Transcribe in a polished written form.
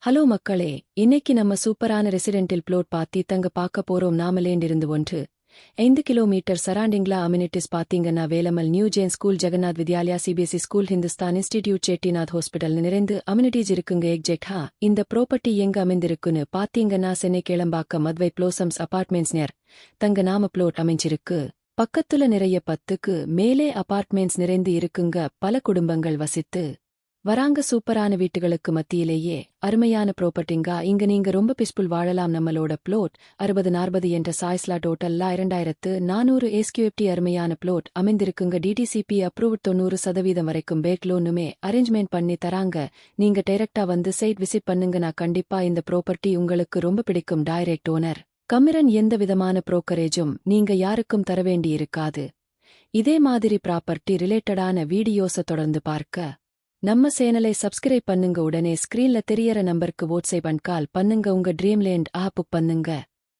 Hello மக்களே, இன்னைக்கு நம்ம சூப்பரான ரெசிடென்டல் ப்ளோட் பாத்தி தங்க பார்க்க போறோம். நாமலேண்டிருந்து 5 கிலோமீட்டர் சரௌண்டிங்ல அம்யூனிட்டிஸ் பாத்தீங்கன்னா Velammal new Jain school, Jagannath Vidyalaya CBSE school, Hindustan institute, Chettinad hospital நிறைந்து அம்யூனிட்டிஸ் இருக்குங்க. எக்ஸெக்டா இந்த ப்ராப்பர்ட்டி எங்க அமைந்திருக்குன்னு பாத்தீங்கன்னா சென்னை கேளம்பாக்கம் மத்வை ப்ளோசம்ஸ் அபார்ட்மெண்ட்ஸ் நேர் தங்க நாம ப்ளோட் அமைஞ்சிருக்கு. பக்கத்துல நிறைய 10க்கு மேலே அபார்ட்மெண்ட்ஸ் நிறைந்து இருக்குங்க. பல குடும்பங்கள் வசித்து வராங்க. சூப்பரான வீட்டுகளுக்கு மத்தியிலேயே அருமையான ப்ராப்பர்ட்டிங்க. இங்க நீங்க ரொம்ப பீஸ்ஃபுல் வாழலாம். நம்மளோட ப்ளோட் 60-40 என்ற சாய்ஸ்லா டோட்டல்லா 2400 SQFT அருமையான ப்ளோட் அமைந்திருக்குங்க. டிடிசிபி அப்ரூவ்ட் 90% வரைக்கும் பேக் லோனுமே அரேஞ்ச்மெண்ட் பண்ணி தராங்க. நீங்க டைரக்டா வந்து சைட் விசிட் பண்ணுங்கன்னா கண்டிப்பா இந்த ப்ராப்பர்ட்டி உங்களுக்கு ரொம்ப பிடிக்கும். டைரக்ட் ஓனர் கமிரன் எந்த விதமான புரோக்கரேஜும் நீங்க யாருக்கும் தரவேண்டி இருக்காது. இதே மாதிரி ப்ராப்பர்ட்டி ரிலேட்டடான வீடியோஸை தொடர்ந்து பார்க்க நம்ம சேனலை சப்ஸ்கிரைப் பண்ணுங்க. உடனே ஸ்கிரீன்ல தெரியற நம்பருக்கு வாட்ஸ்அப் கால் பண்ணுங்க. உங்க ட்ரீம் லேண்ட் புக் பண்ணுங்க.